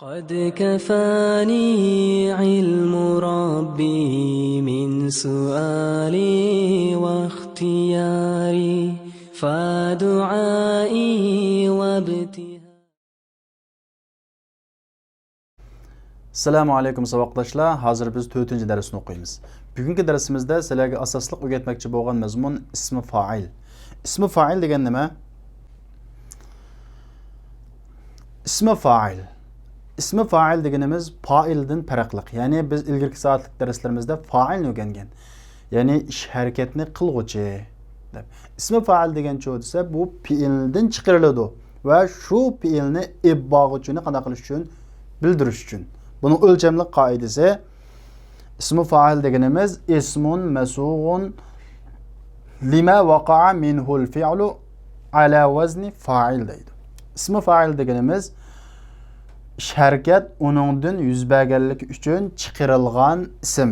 قد كفاني علم ربي من سؤالي واختياري فدعائي وابتهالي. Assalamu alaykum saboqdoshlar. Hozir biz 4-darsni o'qiymiz. Bugungi darsimizda sizlarga asosliq o'rgatmoqchi bo'lgan mazmun ismi fa'il. Ismi fa'il degan nima? Ismi fa'il. Ismi fa'il deganimiz fa'ildan farqli. Ya'ni biz ilgirki soatlik darslarimizda fa'ilni o'rgangan. Ya'ni ish harakatni qilg'uchi deb. Ismi fa'il degan desa bu fi'ildan chiqariladi va shu fi'ilni ibbog'ichini qanday qilish uchun bildirish uchun. Bunun o'lchamli qoidasi ismi fa'il deganimiz ismun masug'un lima waqa'a minhul fi'lu ala vazni fa'il deydi. Ismi fa'il deganimiz ish harakat uningdan yuz berganligi uchun chiqarilgan ism.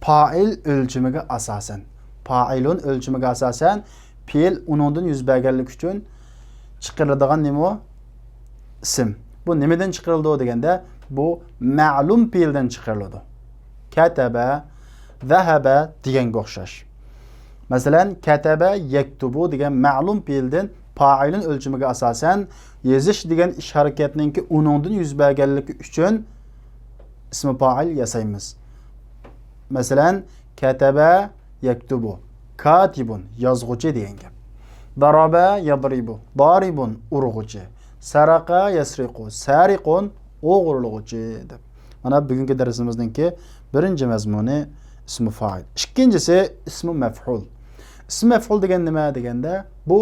Fa'il o'lchamiga asosan. Fa'ilun o'lchamiga asosan fe'l uningdan yuz berganligi uchun chiqariladigan nima? Ism. Bu nimadan chiqarildi deganda bu ma'lum fe'ldan chiqariladi. Kataba, zahaba deganga o'xshash. Masalan, kataba yaktubu degan ma'lum fe'ldan fa'ilin o'lchamiga asosan yozish degan ish harakatninki uningdan yuz berganligi uchun ismi fa'il yasaymiz. Masalan, kataba yaktubu, katibun yozg'uchi degan gap. Daraba yadribu, daribun urg'uchi. Saraqa yasriqu, sariqun o'g'irlug'uchi deb. Mana bugungi darsimizningki birinchi mazmuni ismi fa'il. Ikkinchisi ismi maf'ul. Ismi maf'ul degan nima deganda bu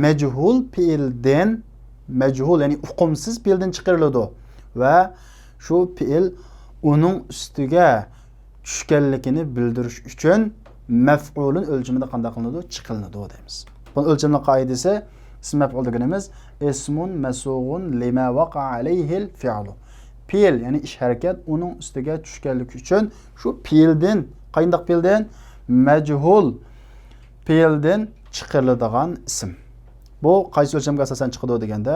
majhul fe'ldan majhul ya'ni uqumsiz fe'ldan chiqariladi va shu fe'l uning ustiga tushganligini bildirish uchun maf'ulun o'lchamida qanday qilinadi? Chiqilinadi deymiz. Bu o'lchamli qoidasi ism maf'ul deganimiz ismun masug'un lima waqa'a alayhil fi'lu. Fe'l ya'ni ish harakat uning ustiga tushganligi uchun shu fe'ldan qanday fe'ldan majhul fe'ldan chiqariladigan ism. Bu qaysi o'lchamga asosan chiqadi deganda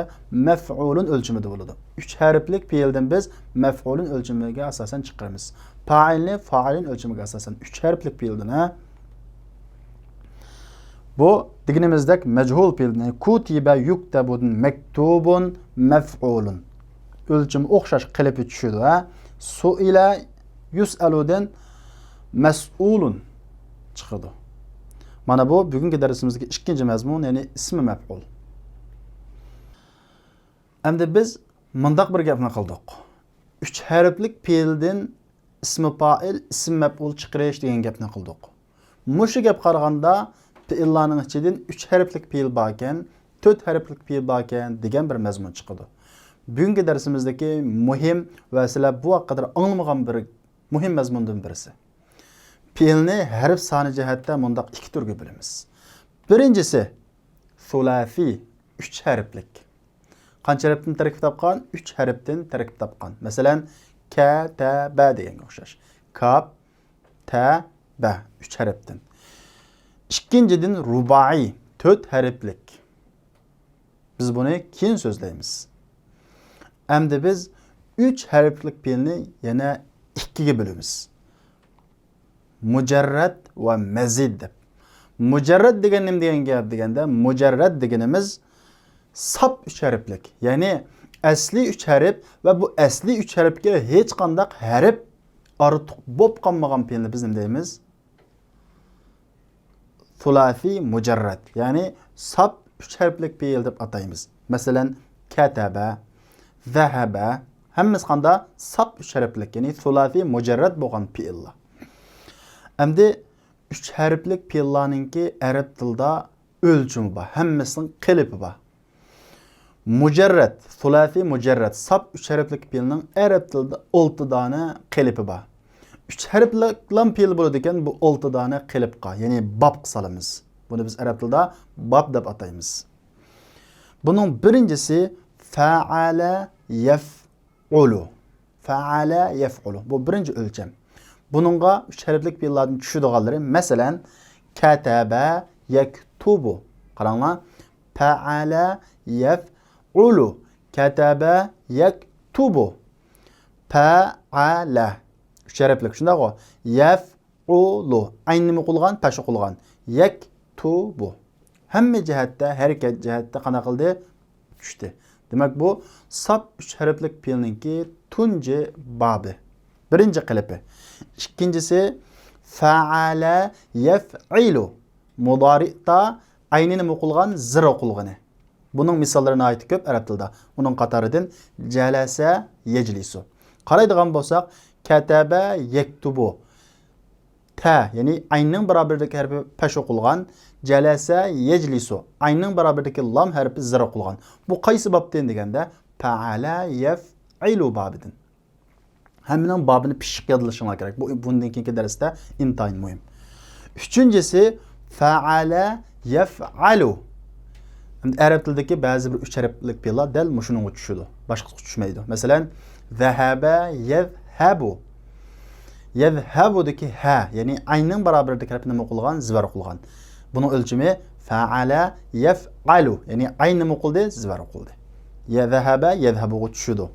maf'ulun o'lchamida bo'ladi. 3 harflik fe'ldan biz maf'ulun o'lchamiga asosan chiqaramiz. Fa'ilni fa'ilin o'lchamiga asosan 3 harflik fe'ldan bu deganimizdek majhul fe'lni kutiba yuktabun maktubun maf'ulun o'lchami o'xshash qilib tushadi va suila yus'aludan mas'ulun chiqadi. Mana bu bugungi darsimizga ikkinchi mazmun, ya'ni ismi maf'ul. Endi biz mundaq bir gapni qildik. 3 harflik fe'ldan ismi fa'il, ism maf'ul chiqarish degan gapni qildik. Mushu gap qaraganda fe'illarning ichidan 3 harflik fe'l bor ekan, 4 harflik fe'l bor ekan degan bir mazmun chiqadi. Bugungi darsimizdagi muhim va sizlar bu haqida anglamagan bir muhim mazmundan birisi. Fe'lni harf soni jihatdan mundaq 2 turga bo'lamiz. Birinchisi sulafi 3 harflik. Qancha harfdan tarkib topgan? 3 harfdan tarkib topgan. Masalan, kataba deganga o'xshash. Kaf, ta, ba 3 harfdan. İkincidin rubai 4 harflik. Biz bunu keyin so'zlaymiz. Endi biz 3 harflik fe'lni yana 2ga bo'lamiz. Mujarrad va mazid deb. Mujarrad degan nima degan gap deganda mujarrad deganimiz sap 3 harflik. Ya'ni asli 3 harf va bu asli 3 harfga hech qanday harf ortiq bo'lib qolmagan fe'lni biz nima deymiz? Thulathi mujarrad. Ya'ni sap 3 harflik fe'l deb ataymiz. Masalan, kataba, zahaba hammasi qanda sap 3 harflik, ya'ni thulathi mujarrad bo'lgan fe'llar. Endi 3 harflik fe'llarningki arab tilida o'lchami bor, hammasining qilipi bor. Mujarrad, thulathi mujarrad sap 3 harflik fe'lning arab tilida 6 dona qilipi bor. 3 harflik fe'l bo'ladi ekan, bu 6 dona qilibqa, ya'ni bab qilamiz. Buni biz arab tilida bab deb ataymiz. Bunun birinchisi fa'ala yaf'ulu. Fa'ala yaf'ulu. Bu birinchi o'lcham. Buningga 3 harflik fe'llardan tushadiganlari, masalan, kataba yaktubu. Qaranglar, fa'ala yaf'ulu. Kataba yaktubu. Fa'ala. Üç harflik. Şunda o. Yef'ulu. Aynı mı kulgan? Peşi kulgan. Yektubu. Hemme cihette, hareket cihette qana qildi? Düştü. Demek bu sap üç harflik fiilninki tunji babı. Birinci qilipi. İkincisi fa'ala yef'ilu. Mudari'da aynini mi qilgan? Zir o'qilgani. Bunun misallarına ait köp Arap tilida. Bunun qatoridan jalasa yejlisu. Qaraydigan bo'lsak, kataba yektubu. Ta, yani aynning barabirdagi harfi pesh o'qilgan, jalasa yejlisu. Aynning barabirdagi lam harfi zir o'qilgan. Bu qaysi babdan deganda fa'ala yef'ilu babidan. Hammaning babini pishiq yodlashingiz kerak. Bu bundan keyingi darsda intayin muhim. Üçüncüsü fa'ala yef'alu. Arap tilidagi ba'zi bir üç harflik fiillar dal mushunga tushadi. Boshqa tushmaydi. Masalan, zahaba yezhabu. Yezhabudagi ha, ya'ni aynning barabiridagi harfni nima qilgan? Zvar qilgan. Buning o'lchami fa'ala yef'alu, ya'ni ayn nima qildi? Zvar qildi. Yezhaba yezhabuga tushadi.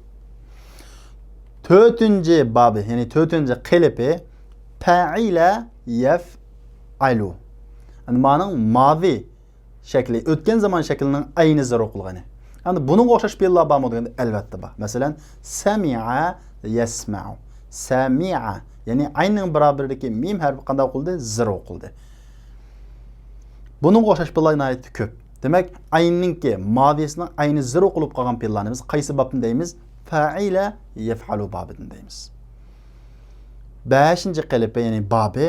To'rtinchi babi, ya'ni to'rtinchi qilipi fa'ila yef'alu. Yani ma'ning mazi şekli, o'tgan zaman şeklinin aynı zar o'qilgani. Yani bunun o'xshash fe'llar bormi deganda albatta bor. Masalan, sami'a yasma'u. Sami'a, ya'ni ayning barabiridagi mim harfi qanday o'qildi? Zir o'qildi. Bunun o'xshash fe'llar nihoyatda ko'p. Demak, ayningki mazisining ayni zir o'qilib qolgan fe'llarni biz qaysi babdan deymiz? Fa'ila yef'alu babidan deymiz. 5-chi qilipi, ya'ni babi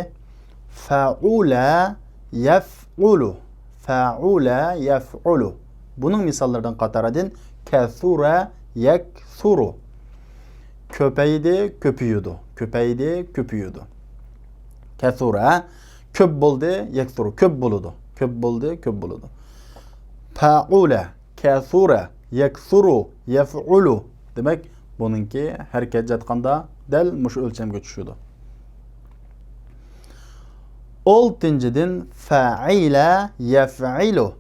fa'ula yef'ulu. Fa'ula yef'ulu. Bunun misallardan qatoridan kasura yakthuru. Köpeydi, köpüyüdü. Köpeydi, köpüyüdü. Kasura köp buldu, yakthuru. Köp buludu. Köp buldu, köp buludu. Fa'ula kasura yakthuru yef'ulu. Demek bununki hareket jatqanda dal mush o'lchamga tushadi. Oltinchidan fa'ila yef'ilu.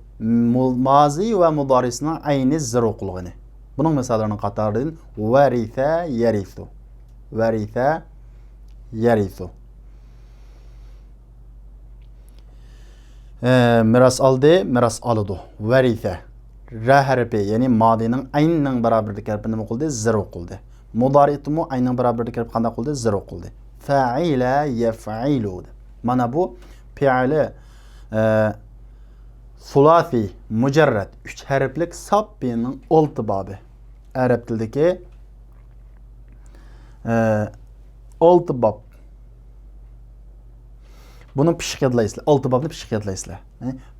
Mazi ve mudarisinin aynı zir o'qilgani. Bunun misallarının qatoridan varitha yarithu. Varitha yarithu. Miras aldı, miras alıdı. Varitha. Ra harfi, yani madinin aynının beraberlik harfi nima qildi? Zir o'qildi. Mudari'tumu aynının beraberlik harfi qanday qildi? Zir o'qildi. Fa'ila yef'ilu. Mana bu fi'li sulasi mujarrad 3 harflik sap fi'linin 6 babı. Arap tilidagi 6 bab. Bunu pishiq yodlaysizlar. 6 babni pishiq yodlaysizlar.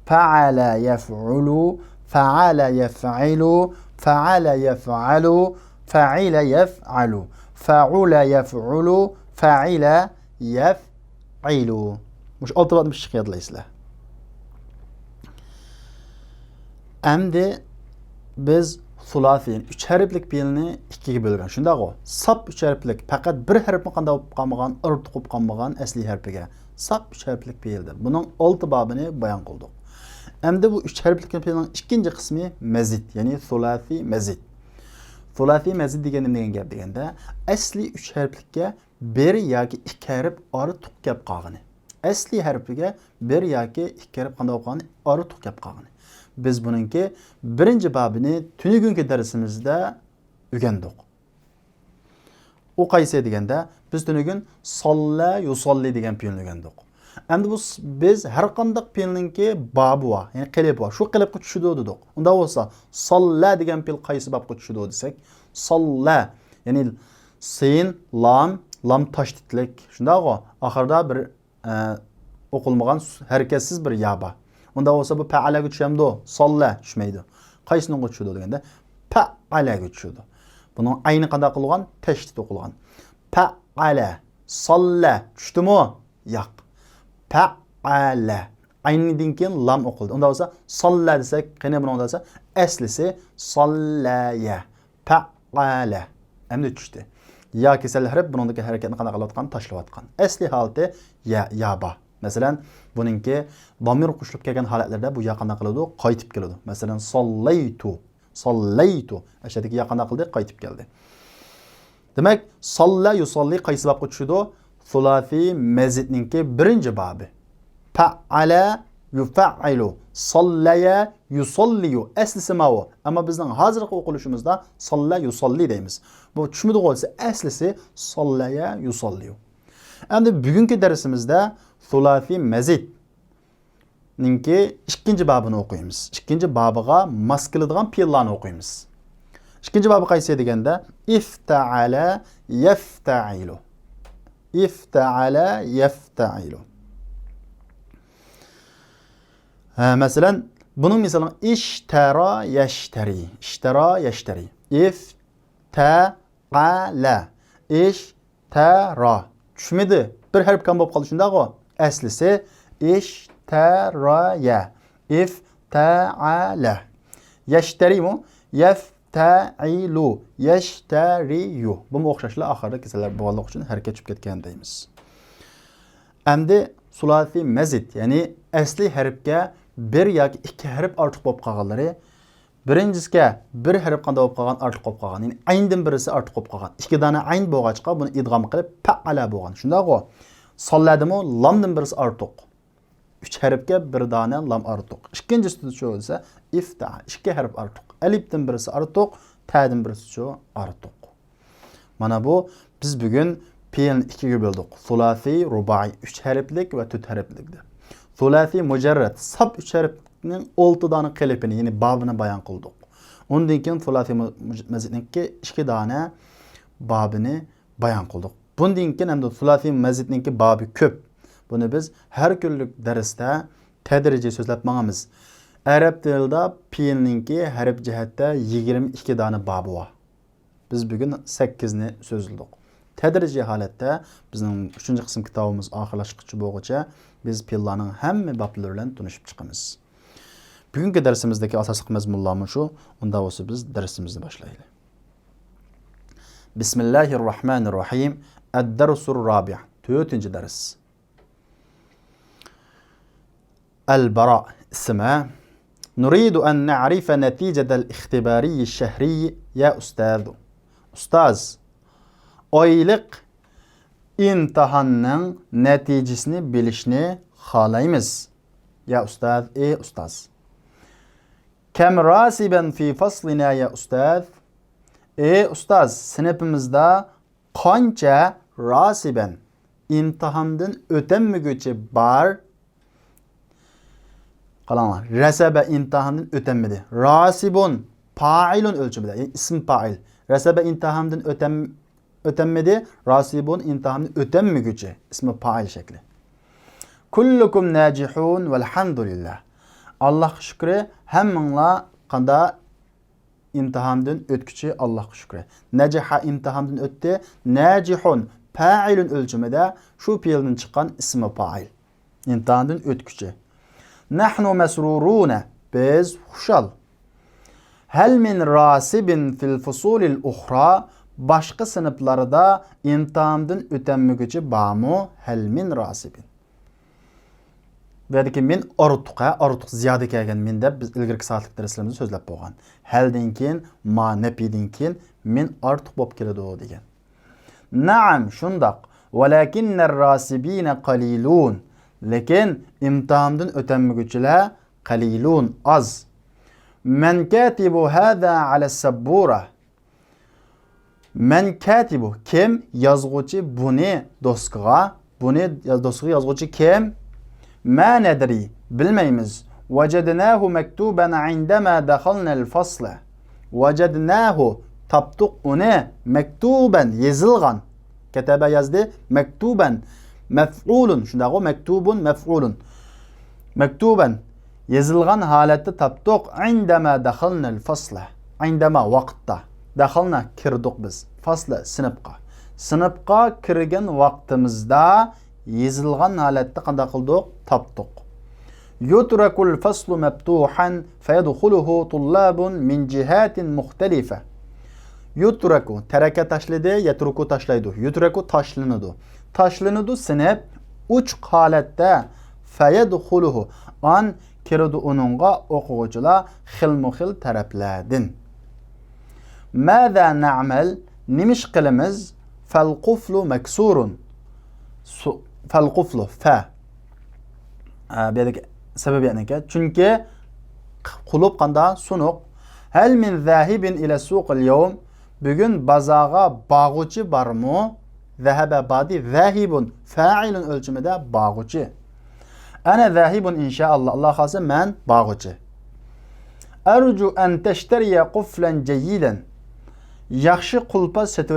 Fa'ala yef'ulu, fa'ala yef'ilu, fa'ala yef'alu, fa'ila yef'alu, fa'ula yef'ulu, fa'ila yef'ilu. Mush 6 babni pishiq yodlaysizlar. Endi biz sulasi 3 harflik fiilni 2ga bo'lgan. Shunday o. Sap 3 harflik faqat bir harfni qanday bo'lib qolmagan, irib tuqib qolmagan asli harfiga. Sap 3 harflik fiildir. Buning 6 babini bayon qildik. Endi bu 3 harflik fiilning ikkinchi qismi mazid, ya'ni sulasi mazid. Sulasi mazid degani nima gap deganda, asli 3 harflikka 1 yoki 2 harf ortiq kelib qolgani. Asli harfiga 1 yoki 2 harf qanday bo'lgani ortiq kelib qolgani. Biz bununki birinci babini tünügünkü dersimizde öğrendik. O qaysi deganda biz tünügün salla yusalli degan fiilni öğrendik. Endi bu biz her qandaq fiilninki babı var, yani qilib var. Şu qilibga tushadi dedik. Unda bo'lsa salla degan fiil qaysi babga tushadi desek, salla, yani sin, lam tashdidlik. Shunday o, oxirida bir o'qilmagan harakatsiz bir ya bor. Unda olsa bu fa'alaga tushamdi, salla tushmaydi. Qaysiniga tushadi deganda fa'alaga tushadi. Buning ayni qanday qilgan? Tashdid o'qilgan. Fa'ala, salla tushdimi? Yo'q. Fa'ala. Aynidan keyin lam o'qildi. Unda olsa salla desak, qani buni olsa aslisi sallaya. Fa'ala. Endi tushdi. Ya kesal harf buningdagi harakatni qanday qilayotgan? Tashlayotgan. Asli holati ya ba. Masalan, buningki damir qo'shilib kelgan holatlarda bu yaqinda qiladi, qaytib keladi. Masalan, sallaytu. Ashadagi yaqinda qildi, qaytib keldi. Demek salla yusalli qaysi babga tushadi? Sulasi mazidninki birinchi babi. Fa'ala yufa'ilu, sallaya yusalliyu. Aslisi ma'u. Ama bizning hozirgi o'qilishimizda salla yusalli deymiz. Bu tushmidi bo'lsa aslisi sallaya yusalliyu. Endi bugungi darsimizda sulasi mazid ninki ikkinchi babini o'qiymiz. Ikkinchi babiga mos keladigan fe'llarni o'qiymiz. İkinci babı qaysi deganda ifta'ala yafta'ilu. İfta'ala yafta'ilu. Mesela bunun misalı ishtara yashtari. İshtara yashtari. İfta'ala. İshtara. Tushmidi? Bir harf kam bo'lib qoldi shundaq-ku. Aslisi ishtaraya. İfta'ala. Yashtari mu? Ta'ilu yashtariyu. Bu o'xshashlar oxirida kesalar bog'liq uchun harakat tushib ketgan deymiz. Endi sulasi mazid, ya'ni asli harfga bir yoki ikki harf ortiq bo'lib qolganlari, birinchisiga bir harf qanday bo'lib qolgan, ortiq bo'lib qolgan. Ya'ni ayndan birisi ortiq bo'lib qolgan. Ikki dona ayn bo'lg'achqa buni idg'om qilib fa'ala bo'lgan. Shundaq-ku. Solladimi lamdan birisi ortiq. 3 harfga bir dona lam ortiq. Ikkinchisi shu bo'lsa ifta, ikki harf ortiq. Alifdan birisi ortiq, ta'dan birisi shu ortiq. Mana bu biz bugun fe'lni ikkiga bo'ldik. Sulasi, rubai 3 harflik va 4 harflikdir. Sulasi mujarrad sab 3 harfning 6 dona qilibini, ya'ni babini bayon qildik. Undan keyin sulasi mazidniki 2 dona babini bayon qildik. Bundan keyin endi sulasi mazidniki babi ko'p. Buni biz har kunlik darsda tadrijiy so'zlab mangamiz. Arab tilida fe'lninki harf jihatda 22 dona babi bor. Biz bugun 8 ni so'zladik. Tadrijiy holatda bizning 3-qism kitobimiz oxirlashqichi bo'lguncha biz fe'llarning hamma boblari bilan tunishib chiqamiz. Bugungi darsimizdagi asosiy mazmunlarimiz shu. Unda bo'lsa biz darsimizni boshlaylik. Bismillahirrohmanirrohim. Ad-darsur rabi'. 4-dars. Al-bara' ismi. نريد أن نعرف نتيجة الاختباري الشهري يا أستاذ. أستاذ oylik imtihanning natijasini bilishni xohlaymiz. Ya ustaz, ey ustaz. Kam rasiban fi faslina ya ustaz? Ey ustaz, sinfimizda qancha rasiban imtihandan o'tanmaguchi bor? Qalanlar. Rasaba imtihandan o'tanmadi. Rasibun fa'ilun o'lchimida, ya'ni ism fa'il. Rasaba imtihandan o'tanmadi. Rasibun imtihandan o'tanmaguchi ismi fa'il shakli. Kullukum najihun velhamdülillah. Allah shukri, hammanglar qanda imtihandan o'tguchi Alloh shukri. Najaha imtihandan o'tdi. Najihun fa'ilun o'lchimida shu fe'ldan chiqqan ismi fa'il. Imtihandan o'tguchi. Nahnu masruruna. Biz xushal. Hal min rasibin fil fusulil ukhra. Başqa sinflarda imtihandan o'tanmaguchi bormi? Hal min rasibin. Verdiki men ortiq ziyoda kelgan men deb biz ilgirki soatlik darslarimizni so'zlab bo'lgan. Haldan keyin ma nafidan keyin men ortiq bo'lib keladi degan. Naam, shundoq. Walakinnar rasibina qalilun. Lekin imtihandan o'tanmaguchilar qalilun, az. Man katibu hada ala sabbura. Man katibu, kim yozuvchi buni doskaga? Buni doskaga yozuvchi kim? Ma nadri, bilmaymiz. Wajadnahu maktuban indama dakhalna al-fasla. Wajadnahu, taptuq uni maktuban yozilgan. Kataba yazdi, maktuban maf'ulun. Shundaq o maktubun maf'ulun. Maktuban yozilgan holatda taptuq indama dakhalna al-fasla. Indama vaqtda. Dakhalna kirdik biz. Fasla sinfqa. Sinfqa kirgan vaqtimizda yezilgan holatda qanday qildik? Tapdiq. Yutrakul faslu maftuhan fayadkhuluhu tullabun min jihatin mukhtalifa. Yutraku taraka tashladi, yatruku tashlaydi. Yutraku tashlanadi. Tashlanadi sinf uch holatda fayadkhuluhu an kiradi uningga o'quvchilar xilma-xil taraflardan. Mada na'mal? nimish qilamiz? Fal quflu maksurun. Fal quflu fa. Bu yerda sabab yaniki. Chunki qulub qanda sunuq. Hal min zahibin ila suq al-yawm. Bugun bazaga bağuchi barmi? Zahaba badi zahibun fa'ilun ölçümüde bağuchi. Ana zahibun inşaallah. Allah xalsa men bağuchi. Arju an tashtariya quflan jayidan. Yaxshi qulpa sotib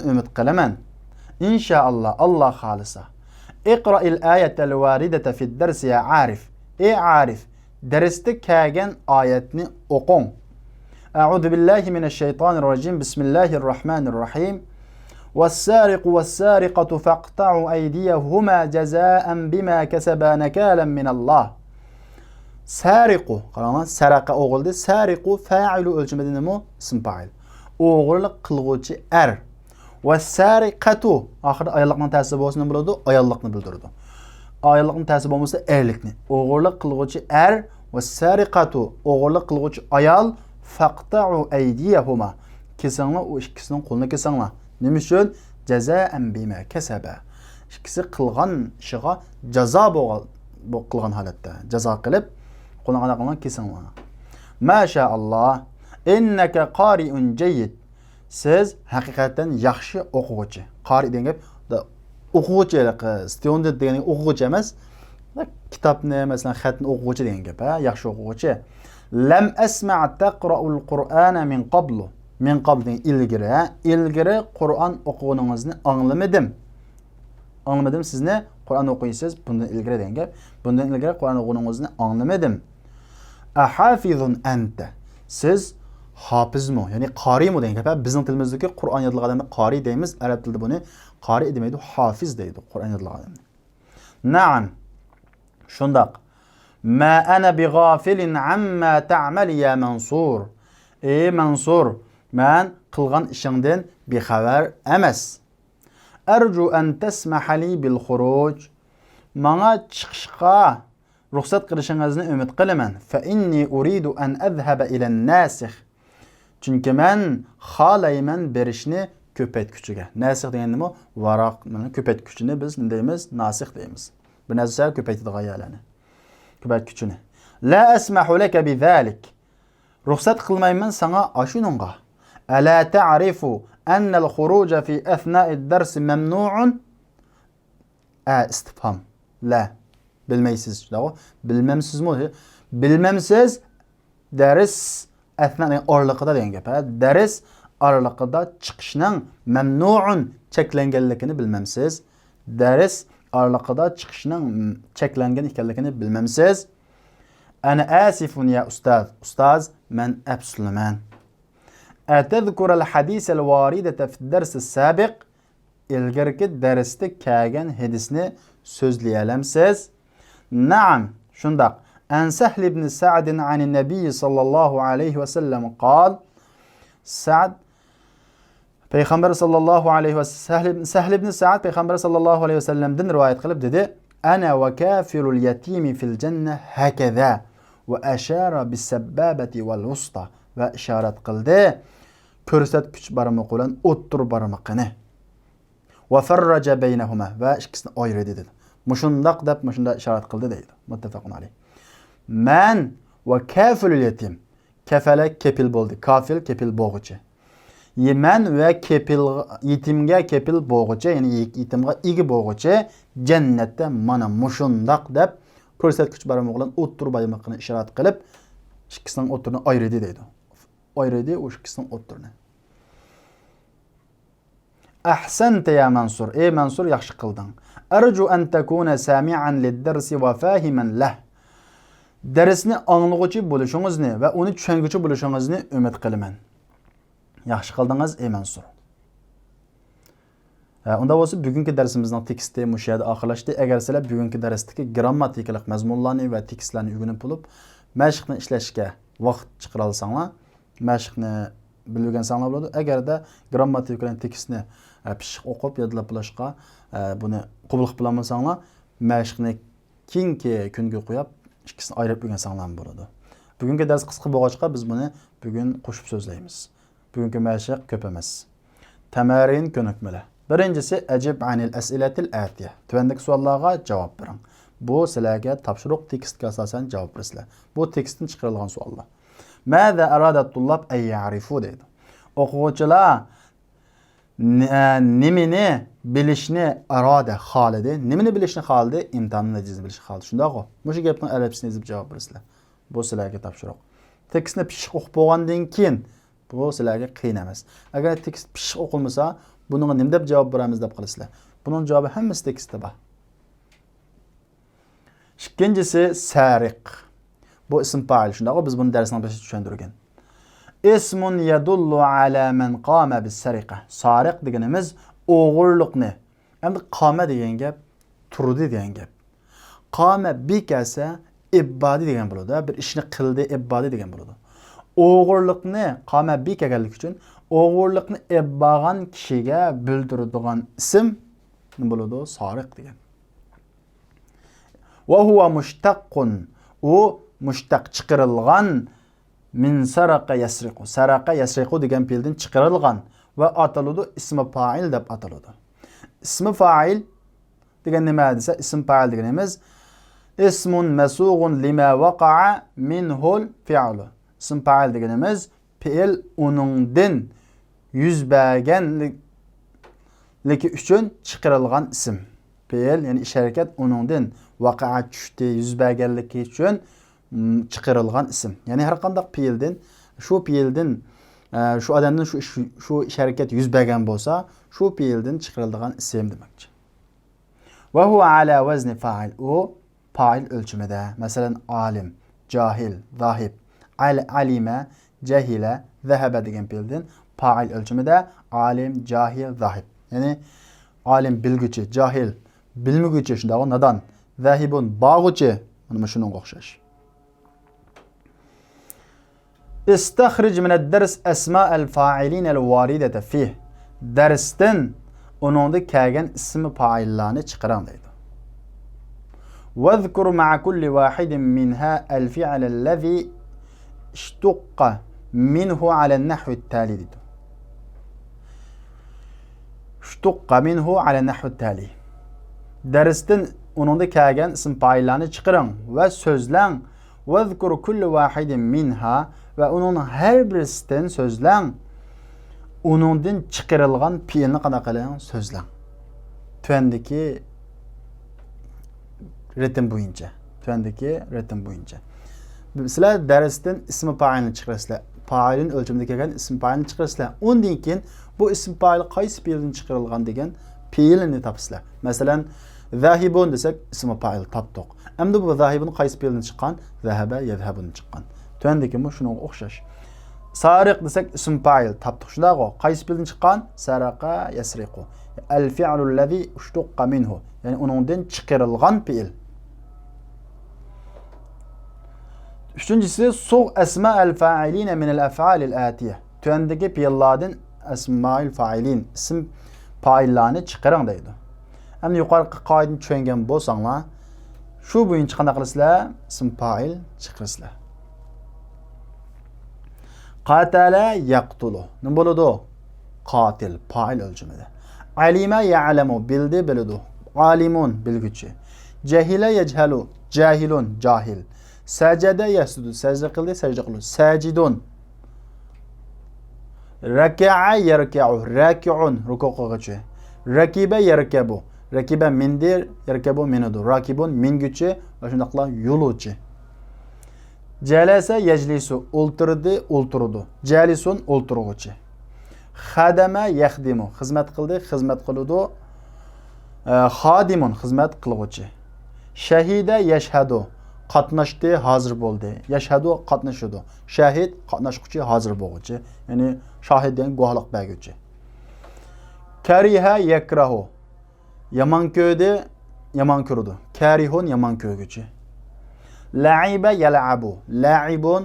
ümid qilaman. İnşaallah Allah xalisa. Iqra'il ayatal varidata fi ders ya Arif. Ey Arif, dersde kelgan oyatni o'qing. A'udhu billahi mineşşeytanirracim. Bismillahirrahmanirrahim. والسارق والسارقة فاقطعوا أيديهما جزاء بما كسبا نكالا من الله. Sariqu, qarama, saraqa o'g'ildi. Sariqu fa'ilu o'lchimida nima? Ism fa'il. O'g'irlik qilguvchi er. Va sariqatu oxirida ayollikning ta'siri bo'lsa nima bo'ladi? Ayollikni bildiradi. Ayollikning ta'siri bo'lmasa erlikni. O'g'irlik qilguvchi er va sariqatu o'g'irlik qilguvchi ayol faqta'u aydiyahuma. Kesinglar u ikkisining qo'lini kesinglar. Nima uchun? Jazaan bima kasaba. Ikkisi qilgan ishiga jazo qilgan holatda jazo qilib qo'lini qilgan kesinglar. Mashaalloh. Innaka qari'un jayyid. Siz haqiqatan yaxshi o'quvchi. Qari degan gap o'quvchi, student degan o'quvchi emas. Kitobni, masalan, xatni o'quvchi degan gap, yaxshi o'quvchi. Lam asma' taqra'ul Qur'ana min qablu. Min qabl ilgari Qur'on o'quvningizni anglamadim. Anglamadim sizni Qur'on o'qiysiz, bundan ilgari degan gap. Bundan ilgari Qur'on o'quvningizni anglamadim. Ahafizun anta. Siz hafizmi? Ya'ni qariymi degan gap. Bizning tilimizdagi Qur'on yodlagan odamni qari deymiz. Arab tilida buni qari demaydi, hafiz deydi Qur'on yodlagan odamni. Na'am. Shundaq. Ma ana bighafilin amma ta'mal ya Mansur. Ey Mansur, men qilgan ishingdan bexabar emas. Arju an tasmaha li bil khuruj. Menga chiqishga ruxsat qilishingizni umid qilaman. Fa inni uridu an adhhaba ila an-nasikh. Chunki men xohlayman berishni ko'paytguchiga. Nasikh degani nima? Varaq, mana ko'paytguchini biz nima deymiz? Nasikh deymiz. Bir narsa ko'paytiradigan yerlarni. Ko'paytguchini. La asmahu laka bi zalik. Ruxsat qilmayman sana ashununga. Ala ta'rifu anna al-khuruj fi athna'i ad-dars mamnu'un? Istifham. La. Bilmaysiz. Bilmamsizmi? Bilmamsiz dars athna'i orliqida degan gap. Dars orliqida chiqishning mamnu'un cheklanganligini bilmamsiz. Dars orliqida chiqishning cheklangan ekanligini bilmamsiz. Ana asifun ya ustaz. Ustaz, men afsusliman. Atadhkur al-hadis al-waridata fi ad-dars as-sabiq. Ilgarki darsda kelgan hadisni so'zlayalamsiz? Na'am, shundaq. An Sahl ibn Sa'd an an-nabiy sallallohu alayhi va sallam qol. Sa'd Payg'ambar sallallohu alayhi va Sahl ibn Sa'd Payg'ambar sallallohu alayhi va sallamdan rivoyat qilib dedi: "Ana va kafirul yatimi fil janna hakaza." Va ashara bis-sabbabati wal-wusta. Va ishorat qildi ko'rsatkuch barmoq bilan o'ttir barmoqini. Va farraja baynahuma. Va ikkisini ayirdi dedi. Mushundaq deb mushunda ishorat qildi deydi. Muttafaqun alayh. Man va kafilul yatim. Kafala kepil bo'ldi. Kafil kepil bo'g'uchi. Yeman va kepil yetimga kepil bo'g'uchi, ya'ni yetimga igi bo'g'uchi jannatda mana mushundaq deb ko'rsatkuch barmoq bilan o'ttir barmoqini ishorat qilib ikkisining o'ttirini ayirdi deydi. Ayirdi o'sha ikkisining o'ttirini. Ahsanta ya Mansur. Ey Mansur, yaxshi qilding. Arju an takuna sami'an lid-darsi wa fahiman lah. Darsni anglag'uchi bo'lishingizni va uni tushunguchi bo'lishingizni umid qilaman. Yaxshi qildingiz ey Mansur. Unda bo'lsa bugungi darsimizning teksti mushayada oxirlashdi. Agar sizlar bugungi darsdagi grammatikalik mazmunlarni va tekstlarni o'rganib bo'lib, mashqni ishlashga vaqt chiqara olsanglar, mashqni bilgansanglar bo'ladi. Agarda grammatikalik tekstni pishiq o'qib yodlab olishga buni qabul qilib olmasanglar, mashqni keyingi kunga qo'yib, ikkisini ayirib o'rgansanglar bo'ladi. Bugungi dars qisqa bo'lg'achqa biz buni bugun qo'shib so'zlaymiz. Bugungi mashq ko'p emas. Tamarin ko'nikmalar. Birincisi ajib anil as'ilatil atiya. Tuvandagi savollarga javob bering. Bu sizlarga topshiriq tekstga asosan javob bersizlar. Bu tekstdan chiqarilgan savollar. Maza arada tullab ay ya'rifu deydi. O'quvchilar nimani bilishni arada xolidi, nimani bilishni xolidi, imtihon natijasini bilishni xolidi. Shundaqmi? Mushu gapning arabchasini yozib javob bersizlar. Bu sizlarga topshiriq. Tekstni pishiq o'qib bo'lgandan keyin bu sizlarga qiyin emas. Agar tekst pishiq o'qilmasa, bunga nima deb javob beramiz deb qilasizlar. Buning javobi hammasi tekstda bor. İkincisi sariq. Bu ism fa'il. Shundaqmi biz buni darsning boshida tushuntirgan. Ismun yadullu ala man qama bis sariqa. Sariq deganimiz o'g'irlikni. Endi qama degan gap turdi degan gap. Qama bikasa ibbadi degan bo'ladi. Bir ishni qildi, ibbadi degan bo'ladi. O'g'irlikni qama bikaganlik uchun o'g'irlikni ibbagan kishiga bildiradigan ism nima bo'ladi? Sariq degan. Wa huwa mushtaqqun. U mushtaq chiqarilgan min saraqa yasriqu. Saraqa yasriqu degan fe'ldan chiqarilgan va ataladi ismi fa'il deb ataladi. İsmi fa'il degan nima desa, ism fa'il deganimiz ismun masughun lima waqa'a minhul fi'lu. İsm fa'il deganimiz fe'l uningdan yuz berganligi uchun chiqarilgan ism. Fe'l yani ish harakat uningdan vaqa'a tushdi, yuz berganligi uchun chiqarilgan ism. Yani har qanday fe'ldan shu odamdan shu ish harakat yuz bergan bo'lsa, shu fe'ldan chiqarilgan ism demakchi. Va huwa ala vazni fa'il. U fa'il o'lchimida. Masalan, alim, jahil, zahib, alima, jahila, zahaba degan fe'ldan fa'il o'lchimida alim, jahil, zahib. Yani alim bilguchi, jahil bilmaguchi, shunday nadan, zahibun bag'uchi, mana shunga o'xshash. İstaxrij min ad-dars asma' al-fa'ilin al-waridata fih. Darsdan uningda kelgan ismi fa'illarni chiqarang deydi. Vazkur ma'a kulli wahidin minha al-fi'l allazi ishtaqqa minhu 'ala an-nahwi at-tali deydi. Ishtaqqa minhu 'ala an-nahwi at-tali. Darsdan uningda kelgan ism fa'illarni chiqarang va so'zlang. Vazkur kulli wahidin minha ve onun her birisinden sözlen, onundan çıkarılgan fiilini qana qiling sözlen. Tuvandagi ritim bo'yicha. Sizlar darsdan ism fa'ilni chiqarasizlar. Fa'ilin o'lchimida kelgan ism fa'ilni chiqarasizlar. Undan keyin bu ism fa'il qaysi fiildan chiqarilgan degan fiilni topasizlar. Masalan, zahibun desak ism fa'il topdik. Endi bu zahibun qaysi fiildan chiqqan? Zahaba, yadhabun chiqqan. Tuvandagi bu shunga o'xshash. Sariq desak ism fa'il topdik. Shundaqo, qaysi fiildan chiqqan? Saraqa, yasriqu. Al-fi'lu allazi ushtaqqa minhu. Yani uningdan chiqarilgan fiil. Üçüncüsü suq asma al-fa'ilin min al-af'al al-atiye. Tuvandagi fiillardan asma'ul fa'ilin ism fa'illarni chiqarang deydi. Endi yuqorqi qoidani tushungan bo'lsanglar, shu bo'yicha qanday qilasizlar? Ism fa'il chiqarasizlar. Qatala yaqtulu. Nima bo'ladi? Qatil, fa'il o'lchimida. Alima ya'lamu, bildi, biladi. Alimun, bilguchi. Jahila yajhalu, jahilun, jahil. Sajada yasjudu, sajda qildi, sajda qiladi. Sajidun. Raka'a yarka'u, raki'un, ruku' qilguchi. Rakiba yarkabu, rakiba mindir, yarkabu minudu. Rakibun minguchi va shundaqla yo'lovchi. Jalasa yajlisu, o'ltirdi, o'ltirdi. Jalisun, o'ltirguchi. Xadama yaxdimu, xizmat qildi, xizmat qiladi. Xadimun, xizmat qilguchi. Shahida yashhadu, qatnashdi, hozir bo'ldi. Yashhadu, qatnashadi. Shahid, qatnashquchi, hozir bo'lguchi. Ya'ni shahid degan guvohlik berguchi. Kariha yakrahu, yomon ko'rdi, yomon ko'rdi. Karihun, yomon ko'rguchi. La'iba yal'abu, la'ibun,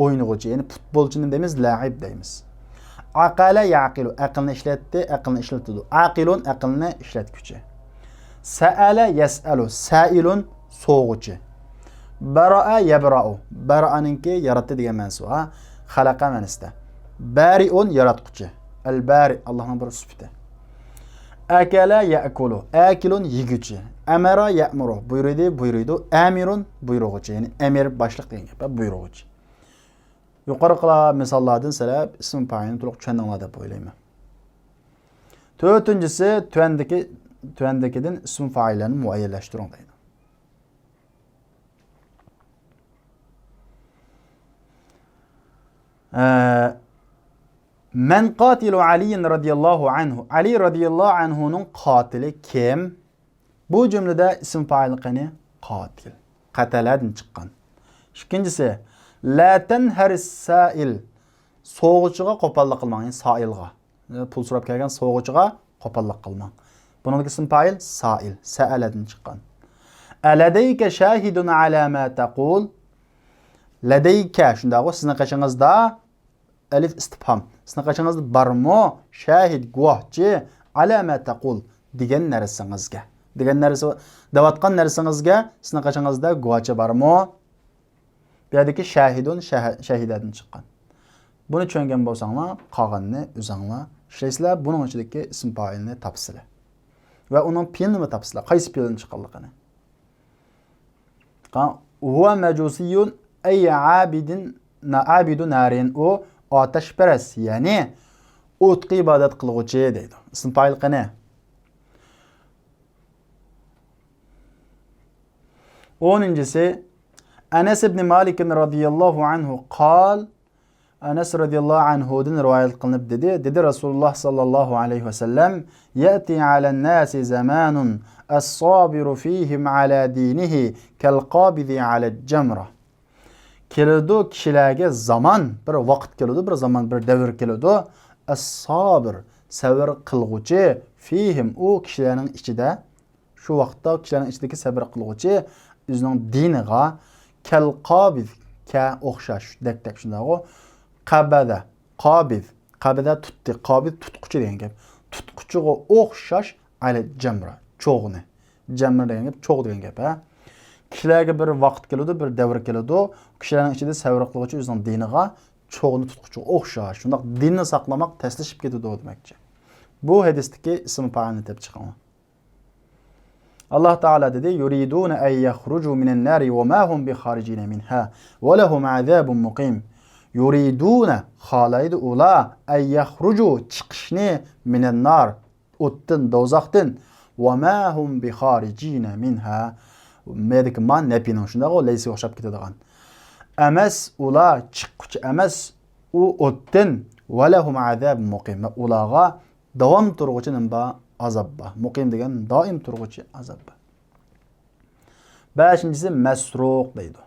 o'yinguchi. Ya'ni futbolchini deymiz, la'ib deymiz. Aqala yaqilu, aqlni ishlatdi, aqlni ishlatadi. Aqilun, aqlni ishlatguchi. Sa'ala yas'alu, sa'ilun, so'g'uchi. Bara'a yabra'u, bara'aninki yaratdi degan ma'nosi. Xalaqa ma'nosida. Bari'un, yaratquchi. El-bari Allah'ın bir süpti. Akala ya'kulu. Akilun yigücü. Amara ya'muru. Buyuruydu. Amirun buyruğucu. Yani emir başlık degan gap, buyruğucu. Yuqorqi misollardan sizlar ism fa'ilni to'liq tushundinglar deb o'ylayman. To'rtinchisi tuandakidan ism fa'illarni muayyanlashtiring deydi. Men qatilu Ali radhiyallahu anhu. Ali radhiyallahu anhu'nun qatili kim? Bu cümlede isim fa'il qani? Qatil. Qataladan chiqqan. İkincisi, la tanharis sa'il. Soğucuğa qo'pollik qilmang, yani sailga. Pul so'rab kelgan so'g'uchiga qo'pollik qilmang. Buning isim fa'il sa'il, sa'aladan chiqqan. Aladayka shahidun ala ma taqul. Ladayka shunday, sizning qachingizda alif istifham. Sizning qachingizda barmo shahid guvohchi ala ma taqul degan narsangizga. Degan narsa davatgan narsangizga sizning qachingizda guvohchi barmo? Bu yerdagi shahidun shahidadan chiqqan. Buni tushungan bo'lsanglar, qolganini o'zinglar ishlaysizlar. Buning ichidagi ism fa'ilni topsizlar. Va uning fe'lini topsizlar. Qaysi fe'ldan chiqqanligini. Huwa majusiyun ay abidun narin. O atashparast, ya'ni o'tga ibodat qiluvchi deydi. Ism fa'il qani? O'ninchisi Anas ibn Malik radhiyallahu anhu qal Anas radhiyallahu anhudan rivoyat qilinib dedi Rasululloh sallallohu alayhi vasallam yati alan nasi zamanun as-sabiru fihim ala dinihi kal-qabizi ala jamra. Keladi kishilarga zaman, bir vaqt keladi, bir zaman, bir davr keladi. As-sabir, sabr qilguvchi, fihim u kishilarning ichida, shu vaqtda kishilarning ichidagi sabr qilguvchi o'zining diniga kal-qabiz ka o'xshash, dak shunday. Qabada, qabida tutdi, qabiz tutquchi degan gap. Tutquchiga o'xshash ala jamra, cho'g'ni. Jamra degan gap cho'g' degan gap, ha. Kishilarga bir vaqt keladi, bir davr keladi. Kishilarning ichida sabr qiluvchi o'zining diniga cho'g'ni tutquchiga o'xshash. Shunday dinni saqlamoq taslashib ketadi demoqchi. Bu hadisdagi ism fa'ilni deb chiqaman. Allah Taala dedi: "Yuriduna ay yakhruju minan nari wa ma hum bi kharijin minha wa lahum azabun muqim." Yuriduna khalaydu ula ay yakhruju chiqishni minan nar o'tdan do'zaxdan wa ma hum bi kharijin minha. Medik man nepino shunda laysi o'xshab ketadigan. Amas ula chiqquchi emas, u o'tdan wa lahum azabun muqim. Ulaga davom turg'uchi nima azab bor. Muqim degan doim turg'uchi azab bor. Beshinchisi masruq deydi.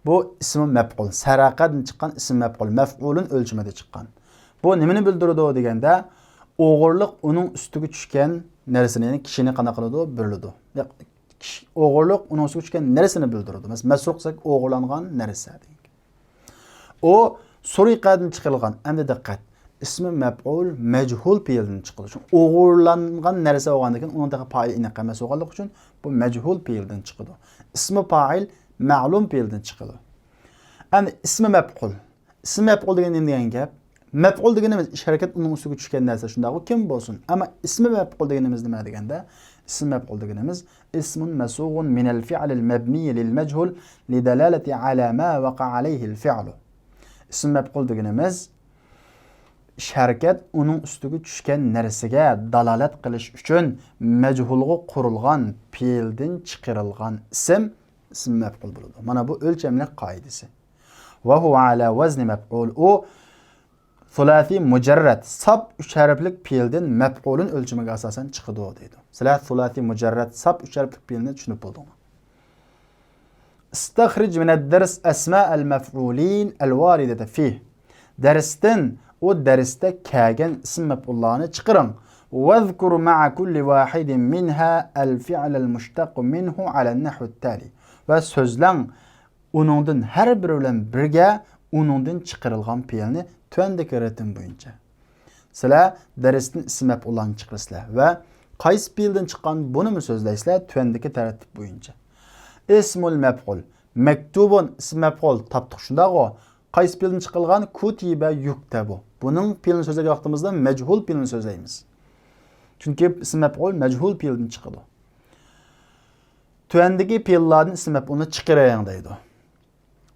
Bu ismi maf'ul. Saraqadan chiqqan ism maf'ul. Maf'ulun o'lchimida chiqqan. Bu nimani bildiradi deganda, o'g'irlik uning ustiga tushgan narsani, ya'ni kishini qana qiladi, biriladi. O'g'irlik uning ustiga tushgan narsani bildiradi. Masalan, masruq desak o'g'irlangan narsa deydi. O suriqadan chiqilgan. Endi diqqat. İsmi maf'ul majhul fe'ldan chiqadi. O'g'irlangan narsa bo'lgandan keyin uningdagi fa'il aniq emas bo'lganligi uchun bu majhul fe'ldan chiqadi. İsmi fa'il ma'lum fe'ldan chiqadi. Endi ismi maf'ul. Ismi maf'ul degan nima degan gap? Maf'ul deganimiz ish harakat uning ustiga tushgan narsa, shunday kim bo'lsin. Ammo ismi maf'ul deganimiz nima deganda? Ism maf'ul deganimiz ismun masughun min al-fi'l al-mabni lil-majhul lidalalati ala ma waqa alayhi al-fi'l. Ism maf'ul deganimiz harakat uning ustiga tushgan narsaga dalolat qilish uchun majhulga qurilgan fe'ldan chiqarilgan ism maf'ul bo'ladi. Mana bu o'lchamli qoidasi. Va huwa ala vazni maf'ul. U sulasi mujarrad, sab 3 harflik fe'ldan maf'ulun o'lchamiga asosan chiqadi deydi. Sizlar sulasi mujarrad, sab 3 harflik fe'lni tushunib bo'ldingmi? Istakhrij min ad-dars asma' al-maf'ulin al-waridata fih. Darsdan o darsda kelgan ism maf'ullarni chiqaring. Vazkur ma'a kulli wahidin minha al-fi'l al-mushtaq minhu ala an-nahw at-tali. Va so'zlang uningdan har biri bilan birga uningdan chiqarilgan fe'lni tuandagi ritim bo'yicha. Sizlar darsdan ism maf'ullarni chiqarsizlar va qaysi fe'ldan chiqqan buni so'zlaysizlar tuandagi tartib bo'yicha. Ismul maf'ul. Maktubun ism maf'ul topdik shundaqo. Qaysi fe'ldan chiqilgan kutiba yuktabu. Bunun fiilini sözlege vaqtimizda mechul fiilini sözleymiz. Çünkü ism mef'ul mechul fiilden çıkıdı. Tövendeki fiillardan ism mef'ulni çıkarayan deydi.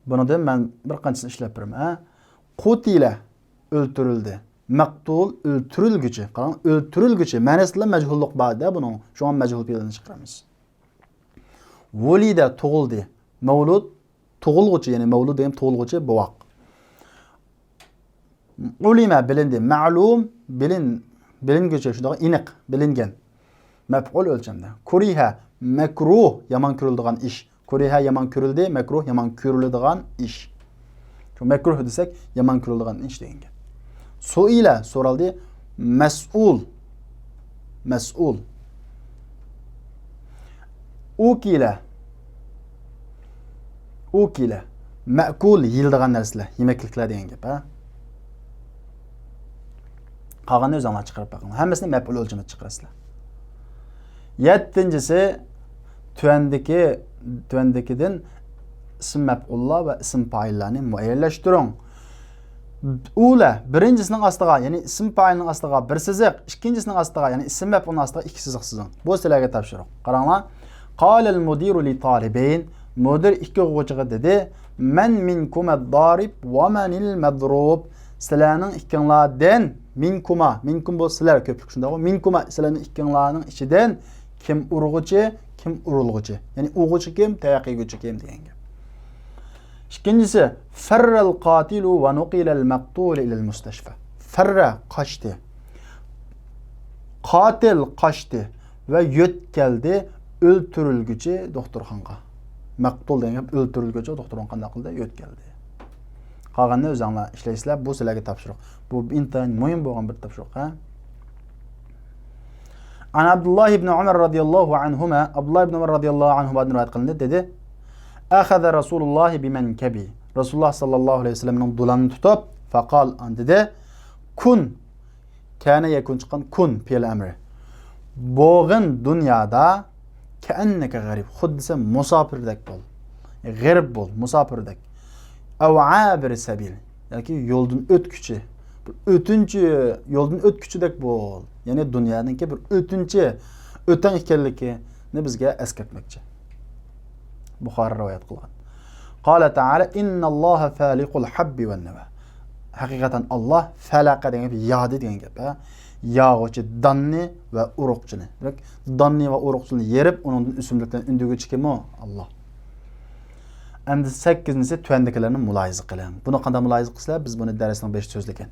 Bunu da ben bir qanchasini ishlab beraman. Qutila öldürüldü. Maqtul öldürülgücü. Qarang, öldürülgücü ma'nosida mechulluq ba'da bunun şu an mechul fiilini chiqaramiz. Vulida tug'ildi. Mavlud tug'ilg'uchi, ya'ni mavlud degan tug'ilg'uchi bovoq. Ulima bilindi. Ma'lum bilingüchi shunday iniq, bilingan. Maf'ul o'lchamda. Kuriha makruh, yomon ko'riladigan ish. Kuriha yomon ko'rildi, makruh yomon ko'riladigan ish. Şu makruh desek yomon ko'riladigan ish degan gap. Suila so'raldi, mas'ul. Mas'ul. Ukila ma'kul yeyiladigan narsalar, yemekliklar degan gap, ha. Qolganini o'zinglar chiqarib boqing. Hammasini maf'ul o'lchamida chiqarasizlar. 7-si tuandikidan ism maf'ullar va ism fa'illarni muayyanlashtiring. Ula birinchisinin ostiga, ya'ni ism fa'ilning ostiga bir siziq, ikkinchisining ostiga, ya'ni ism maf'ulning ostiga ikki siziq sizing. Bu sizlarga topshiriq. Qaranglar. Qala al-mudiru li talibayn. Mudir ikki o'quvchiga dedi: "Men minkum ad-darib va manil madrub." Sizlarning ikkinglardan minkum bu sizlar ko'plik shunda. Minkuma sizlarning ikkinglarning ichidan kim urg'uchi, kim urilg'uchi. Ya'ni o'g'uchi kim, tayaqqig'uchi kim degan gap. İkincisi, farral qatilu va nuqila al-maqtul ila al-mustashfa. Farra qochdi. Qatil qochdi va yo'tkaldi o'ltirilguchi doktorxonga. Maqtul degan gap o'ltirilguchi doktorxon qanday qildi? Yo'tkaldi. Qolganini o'zinglar ishlaysizlar, bu sizlarga topshiriq. Bu intayin muhim bo'lgan bir topshiriq, ha. An Abdullah ibn Umar radhiyallohu anhuma, Abdullah ibn Umar radhiyallohu anhudan rivoyat qilindi, dedi: "Akhadha Rasululloh bimankabi." Rasululloh sallallohu alayhi vasallamning dulanini tutib, faqal dedi: "Kun kana yakun chiqqan kun fe'l amri. Bo'g'in dunyoda ka'annaka g'arib, xuddi musofirdek bo'l. G'arib bo'l, musofirdek. Aw abir sabil, yoki yo'ldan o'tguchi. O'tinchi yo'ldan o'tguchidek bo'l. Ya'ni dunyodagi bir o'tan ekanligini bizga eskartmoqchi." Buxoriy rivoyat qilgan. Qala ta'ala innalloha faliqul habbi wan nawa. Haqiqatan Alloh falaqa degan yodi degan gap, ha. Yog'uchi danni va uruqchini. Demak, danni va uruqchini yerib, uningdan o'simlikdan undiguvchi kim o? Alloh. Endi 8-si tuandikilarni muloyiza qiling. Buni qanday muloyiza qilsizlar? Biz buni darsning 5 so'zlagan.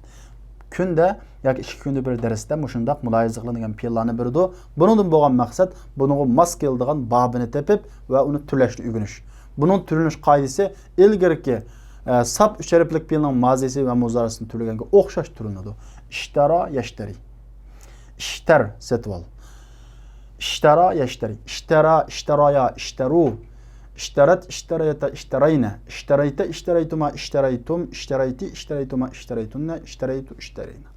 Kunda yoki 2 kunda bir darsda mushundaq muloyiza qilingan fe'llarni birdi. Buningdan bo'lgan maqsad buningga mos keladigan babini tepib va uni turlashni o'rganish. Buning turlanish qoidasi ilgariki sab uch harflik fe'lning mazisi va muzorasini turlaganga o'xshash turinadi. Ishtara yashtari. Ishtar setval. Ishtara yashtari. Ishtara ishtaraya ishtaru. İştarat, iştarayta, iştarayna, iştarayta, iştaraytuma, iştaraytum, iştarayti, iştaraytuma, iştaraytunna, iştaraytu, iştarayna.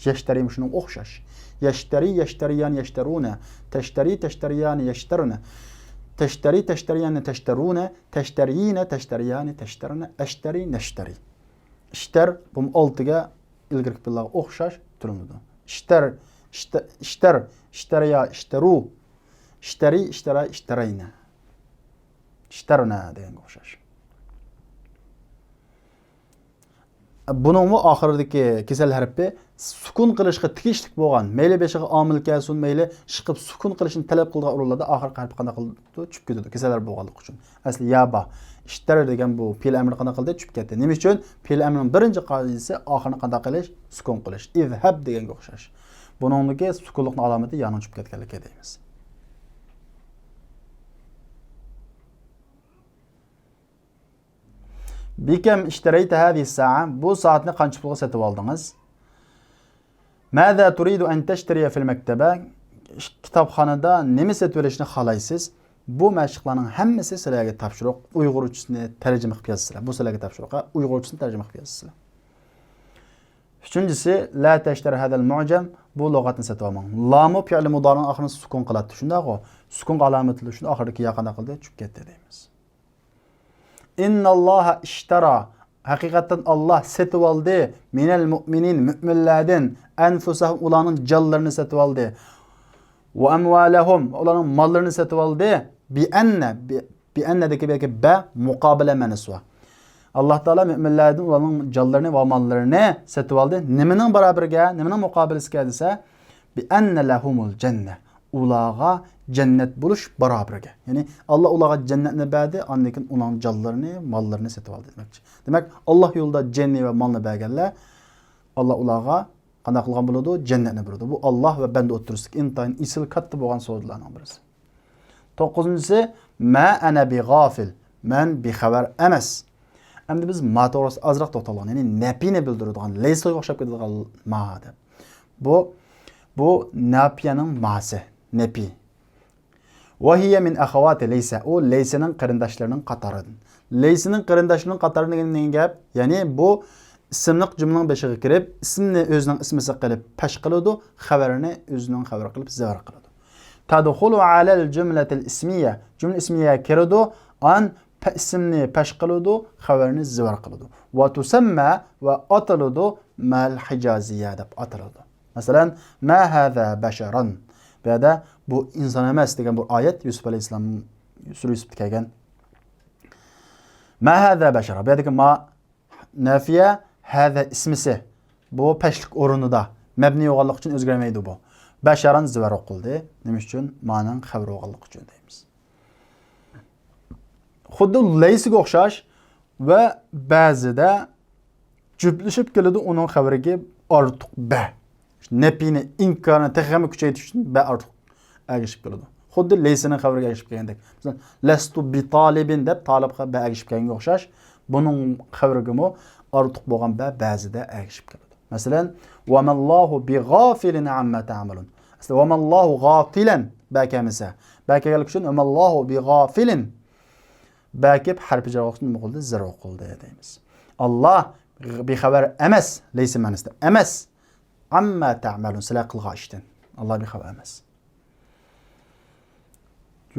Yeştarim şunun oxşaş. Yeştari, yeştariyan, yeştaruna. Teştari, teştariyan, yeştaruna. Teştari, teştariyan, teştaruna. Teştariyine, teştariyan, teştaruna. Eştari, neştari. İştar, bu altıga ilgirik billah oxşaş turundu. İştar, iştaraya, iştaru. İştari, iştara, iştarayna. İştarına deganga o'xshash. Buning oxiridagi kesal harfi sukun qilishga tegishlik bo'lgan, mayli beshiga omil kelsin, mayli chiqib sukun qilishni talab qilgan o'rinlarda oxirgi harf qanday qildi? Tushib ketadi, kesalar bo'lganligi uchun. Asli yaba, ishtar degan bu fe'l amri qanday qildi? Tushib ketdi. Nima uchun? Fe'l amrining birinchi qoidasi oxirini qanday qilish? Sukun qilish. Izhab deganga o'xshash. Buningdagi sukunlikning alomati ya'ni tushib ketganligi deymiz. Bikem iştereyte hadi sa'a. Bu saatni qancha pulga sotib oldingiz? Mada turidu an tashtariya fil maktaba? Kitobxonada nima sotib olishni xohlaysiz? Bu mashqlarning hammasi sizlarga topshiriq. Uyg'urchasini tarjima qilib yozasizlar. Bu sizlarga topshiriq. Uyg'urchasini tarjima qilib yozasizlar. Uchinchisi, la tashtari hadal mu'jam. Bu lug'atni sotib olmang. Lamu fi'l mudorining oxirini sukun qiladi. Shundaqo, sukun alomatli shunda oxirgi yaqinda qildi, tushib ketdi deymiz. İnnalloha ishtara. Hakikaten Allah setib aldı. Minel mu'minin müminlerden enfusahum ulanın canlarını setib aldı. Ve emvalehum ulanın mallarını setib aldı. Bi ennedeki belki be mukabele menisi var. Allah Teala müminlerden ulanın canlarını ve mallarını setib aldı. Nemenin beraberge, nemenin mukabelesi geldiyse bi enne lehumul cennet. Ulağa cennet buluş beraberge. Yani Allah ulağa cennetini verdi, annekin ulan canlarını, mallarını setib aldı demekçi. Demek Allah yolunda cennet ve malını bergerler. Allah ulağa qanday qilgan bo'ladi? Jannatni beradi. Bu Allah ve bende otursak intayin isil katta bo'lgan so'zlarning birisi. 9-si ma ana bi g'afil. Men bi xabar emas. Endi biz ma to'g'risida azroq to'xtalgan, ya'ni napini bildiradigan, laysaga o'xshab ketadigan ma deb. Bu napiyaning ma'si, napi. Wa hiya min akhawati laysa. O laysaning qarindoshlarining qatoridan. Laysaning qarindoshlarining qatori degan gap, ya'ni bu ismliq jumlaning beshiga kirib, ismni o'zining ismisi qilib pash qiladi, xabarini o'zining xabari qilib zavar qiladi. Tadkhulu ala al-jumlati al-ismiyya. Jumla ismiyya kiradi, an ismni pash qiladi, xabarini zavar qiladi. Va tusamma va ataladu mal hijaziyya deb ataladi. Masalan, ma hadha basharan. Burada bu insan emas degan bu oyat Yusuf alayhisalom sura Yusufda kelgan. Ma hadha bashara. Buradagi ma nafiya hada ismisi. Bu pashlik o'rnida mabni bo'lganligi uchun o'zgarmaydi bu. Basharan zivar o'qildi. Nima uchun? Ma'nan xabar bo'lganligi uchun deymiz. Xuddi laysiga o'xshash va ba'zida juplashib keladi uning xabariga ortiq ba. Nepini inkarni texami kuchaytirish uchun ba ortiq agishib keladi. Xuddi laysining xabariga agishib kelgandek. Masalan, lastu bi talibin deb talibga ba agishib kelganga o'xshash. Buning xabariga mo ortiq bo'lgan ba ba'zida agishib keladi. Masalan, va mallahu bi g'afilin amma ta'malun. Asli va mallahu g'afilan ba kamisa. Ba kelganlik uchun va mallahu bi g'afilin bakib harfi jar o'qildi, muqildi zar o'qildi deymiz. Allah bi xabar emas, laysa ma'nosida emas. Amma ta'malun sizlar qilgan ishdan. Allah bi xabar emas.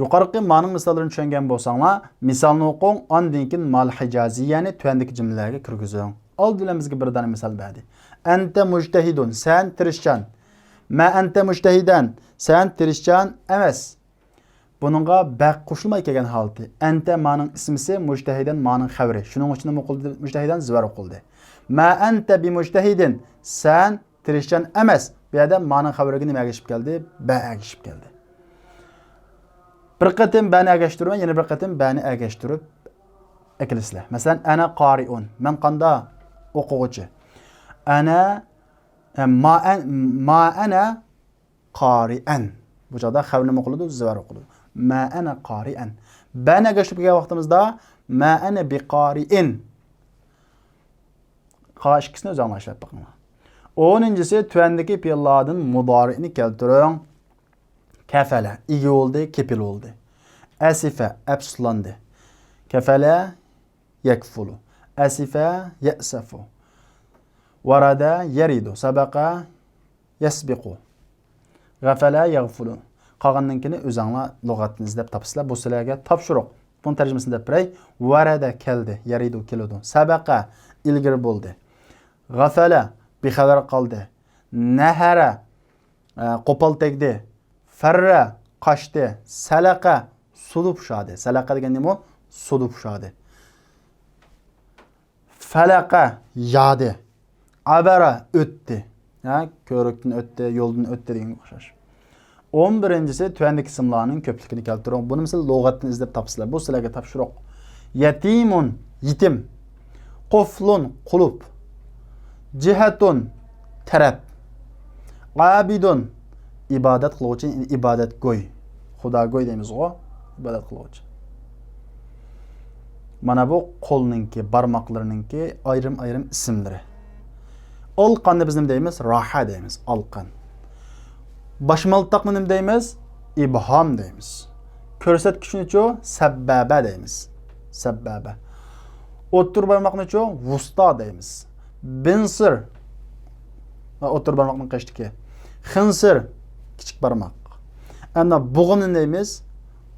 Yuqorqi ma'noning misollarini tushungan bo'lsanglar, misolni o'qing, ondan keyin mal hijaziyani tuandagi jumlalarga kirgizing. Oldimizga bir dona misol berdi. Anta mujtahidun, sen tirishchan. Ma anta mujtahidan, sen tirishchan emas. Bununla baq qo'shilmay kelgan holati. Anta ma'noning ismisi, mujtahidan ma'noning xabari. Shuning uchun nima qildi? Mujtahidan zivar o'qildi. Ma anta bi mujtahidin, sen tirishchan emas. Bu yerda ma'noning xabariga nima agishib keldi? Ba agishib keldi. Bir qatim bani agashtirib, yana bir qatim bani agashtirib akilislar. Masalan, ana qari'un. Men qanda o'quvchi. Ana ma ana qari'an. Bu joyda xabar nima qiladi? Zivar o'qiladi. Ma ana qari'an. Bani agashtirib kelgan vaqtimizda ma ana bi qari'in. Qa ikkisini o'zi anglashib boqinglar. 10-si tuandagi fe'llardan mudori'ni keltiring. Kafala igi oldu, kepil oldu. Asife afsuslandı. Kafala yakfulu. Asife ya'safu. Varada yaridu. Sabaqa yasbiqu. Gafala yaghfulu. Qolganninkini o'zinglar lug'atni izlab topsizlar. Bu sizlarga topshiriq. Buni tarjimasini deb beray. Varada keldi, yaridu keladi. Sabaqa ilgari bo'ldi. Gafala bexabar qoldi. Nahara qo'pol tegdi. Farra qaçtı, salaqa sulup şadı. Salaqa degan nima? Sulup şadı. Falaqa yadi. Abara o'tdi. Ha, ko'rikdan o'tdi, yo'ldan o'tdi degan o'xshash. 11-si tuandagi ismlarning ko'pligini keltiring. Buni misol lug'atni izlab topsizlar. Bu sizlarga topshiriq. Yatimun yetim. Quflun qulub. Jihatun taraf. Abidun ibadat qiluvchi, ibadat go'y. Xudo go'y deymiz o, ibadat qiluvchi. Mana bu qo'lninki, barmoqlarninki ayrim ismlari. Olqanni biz nima deymiz? Raha deymiz, olqan. Boshmaltoqni nima deymiz? İbham deymiz. Ko'rsatkichni-chu sabbaba deymiz. Sabbaba. O'ttir barmoqni-chu vusta deymiz. Binsir va o'ttir barmoqning qashdiki. Xinsir kichik barmoq. Ana bug'ini deymiz?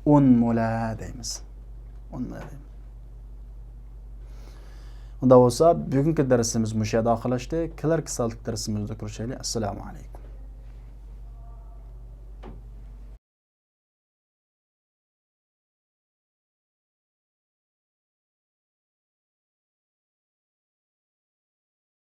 Unmula deymiz. Unmula deymiz. Unda bo'lsa bugungi darsimiz mush yerda oxirlashdi. Kelarki soatlik darsimizda ko'rishaylik. Assalomu alaykum.